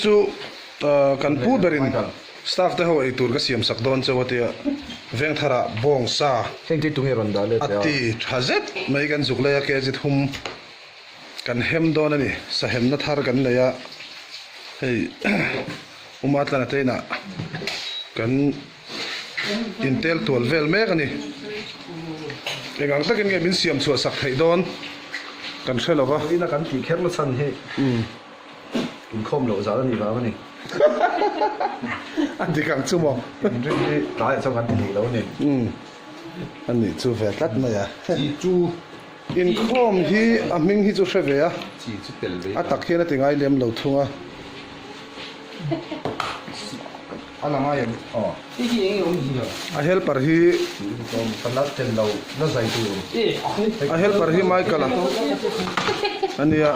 chu kan pu berin staff te ho ei tur ka siam sak don chawatia veng thara Bawngsa heng ti tungi ron da le ati thazet mai kan zuklaya ke jit hum kan hem don ani sa hem na thar kan leya hei umatla na teina kan intel tol vel mek ani engang takin nge bin siam chu sak thei don kan khelawa ina kan ti kher lo chan he in khom lo za ni ba ni anh thì càng chưa mong ri ri ta ya chang kan ti lo ni anh ấy chưa về tắt mà ya chi chu in khom hi aming hi chu sẽ về à chi chu tel ve à tắc khi nó tiếng ai liam lâu thung à ala ma ya ti hi eng ong hi à helper hi tom salat tel lo na zai tu à helper hi mai kala anh ya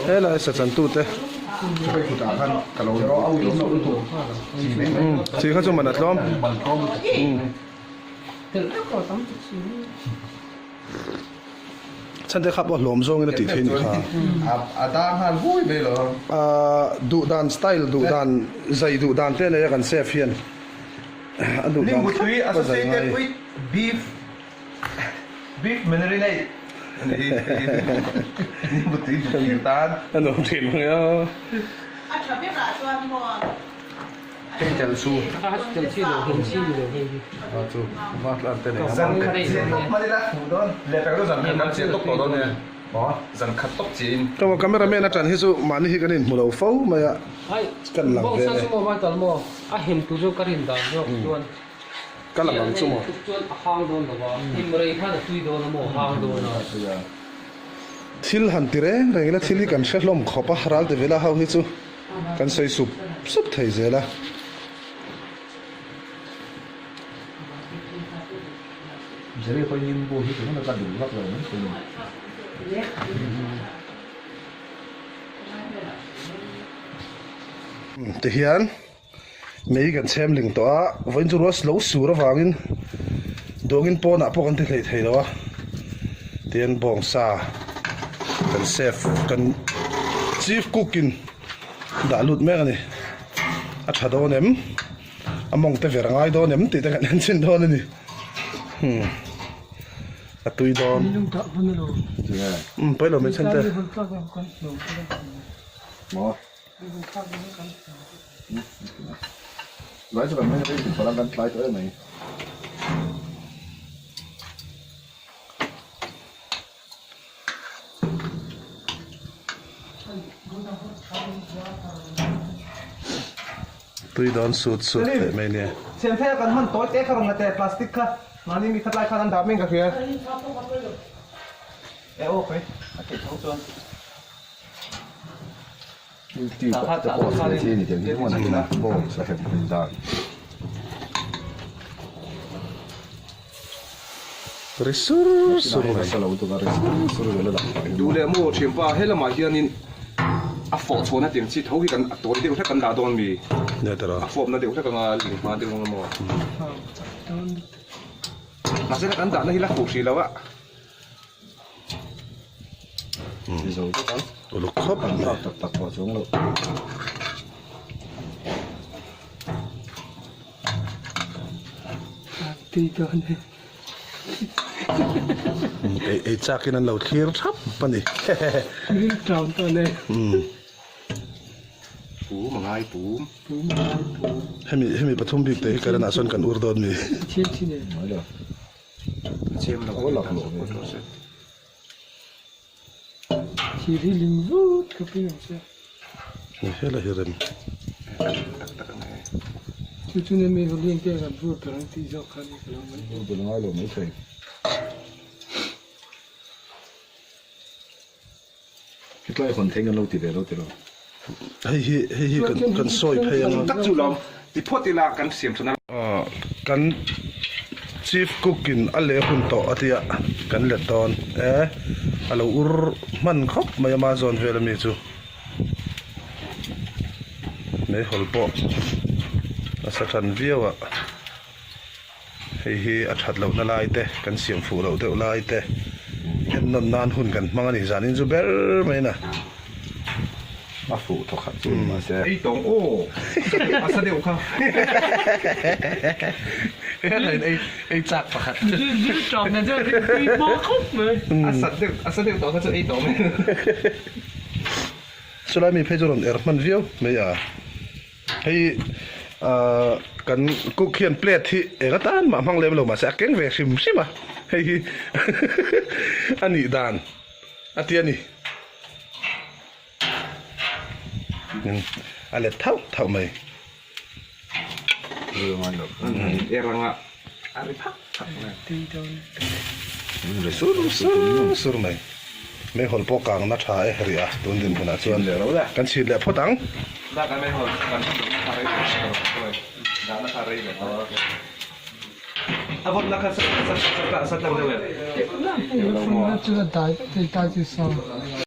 hela sa chan tu teไปขุดอาคันกะโลเราเอาอยู่นู่นตัวจีไม่ chỉ có cho mình ăn lắm บันทอม ฉันได้ขับว่าหลอมซงนี่ติดเทนี่ค่ะ อาตาหันหุ้ยไม่หรอ ดุดันสไตล์ดุดันใจดุดันเต้นเลยกันเซฟเฮียนดุ นี่ ดัน บุตรี associated with beef mineral นี่บุตรีบุตรีตา อันนู้นเห็นมั้งอ่ะ 啊，这边咋说么？ เป็นเจลซู จะชื่อหลวงเฮงชื่อหลวงเฮง จูมาลันเต้นเลย จันขัดเสียนตกมาได้ละหูโดนเรียกกันว่าจันขัดเสียนตกตัวโดนเนี่ยอ๋อจันขัดตกจีน ก็ว่าкамераแม่นัดจันฮิซุมานี่กันนี่มุลเอาฟ้ามาอ่ะ ไอ้ กันหลัง บอก เลย ซะสมมติว่าตอนมออ่ะเห็นตัวจุกกระดิ่งดาวจวน กันหลังซุ่ม จวนห้างโดนหรือว่าที่มเลยถ้าจะตุยโดนแล้วมอห้างโดนนะ ทิลหันติเร่เรื่องนี้ทิลกันเชลลมขอบฮารัลเดวิลาเฮาฮิซุกันใส่ซุปไทยเจล่ะจะได้คอยยินบูที่ถึงมันกระดูกรักเลยนั่นคือ แต่เฮียนไม่กันเชมลิงตัววันจุรัสโลสูระวังอินดวงอินปอนะพวกกันที่ไหนแล้ววะเตียนBawngsaกันเซฟกันชีฟคุกกินด่าลุดแม่กันนี่อัฐโดนเอ็มอมองแต่เวรง่ายโดนเอ็มติดแต่กันนั่นเช่นโดนนี่อัตุยโดน ลุงตะคนนู้น ไปเราไม่เช่นเดิม หมอร้อยจะแบบไม่ได้ถึงพลังกันไล่ตัวไหนตุยโดนสุดแต่ไม่เนี่ย เสียงแท้กันมันโต๊ะเจ๊ขนมแต่พลาสติกค่ะมานี่มีขัดลายขัดอันดับเองกับเพื่อนโอเคโอเคทั้งส่วนที่จะโพสต์ที่นี่เดี๋ยวนี้มันนะโบสเห็นเป็นได้ริสุรุ สโลว์ตัวริสุรุเลยล่ะ ดูเลยมั่วเฉียมป้าให้ละมาเฮียนินอ่ะฟอร์ชวนนะเดี๋ยวที่เขาที่กันตัวเดียวแค่กันดาโดนมี เนี่ยแต่ละ อ่ะฟอร์มนะเดี๋ยวแค่กันมาหลิงมาเดี๋ยวมันมั่วมาเส้นกันดานะที่ละหูสีแล้วอะ ที่สุดก็ ลูกครบ ตัดหัวช่วงเลย ตีโดนเลย ไอ้จากนั้นเราเทียร์ทับปะนี่ วิ่งกล่าวตัวเลย ปูมังไงปู ให้มีปฐมบิกแต่การน่าสนกันอุรดอนมี เชี่ยที่เนี่ย ไม่เลย เชียมเราก็หลับหลง ที่ลิงวูดก็เป็นอย่างเช่น นี่เฮล่ะเฮเรม จุดนี้มีคนเลี้ยงแก่กันวูดตอนที่จะขันกันแล้วมัน ดูง่ายเลยไม่เคยคิดว่าคนเทงกันเราติดเลยเราติดเรา ให้กันซอยพยัง ตักจุลอมที่พอตีลากันเสียมสนะ กันชีฟคุกกินอะไรหุ่นโตอติยะกันเล็ดตอนอะไรอุรมันครบไม่มาโซนเวลมีจูไม่หอลโปสักทันวิวอะให้อัดหัดเหล่านั่นไล่เตะกันเสียงฟูเหล่าเตะไล่เตะเห็นนานหุ่นกันมังอันนี้จานินจูเบอร์ไหมนะ阿父托合作嘛些。A 栋哦，阿三六康。ไอ้จักรปะครับ 你找那这你毛哭没？阿三六栋他是 A 栋咩？ สุดท้ายมีเพจรุ่นเอร์มันวิวไม่อ่ะให้กันกุกเขียนเปลี่ยนที่เอกตานมาพังเล็บลงมาแสกเก่งเวชิมใช่ไหมให้อันนี้ดานอันที่นี่อะไรเท่าไหม 嘛咯，一人啊，阿你拍拍呢。 สุดไหมไม่หลปกังนัดชายเฮียตุนดินขนาดส่วนกันฉีดแหละพอตัง 那咱们好，咱们卡瑞的，对，咱们卡瑞的，啊不，那个是当的喂。那这个大最大就上。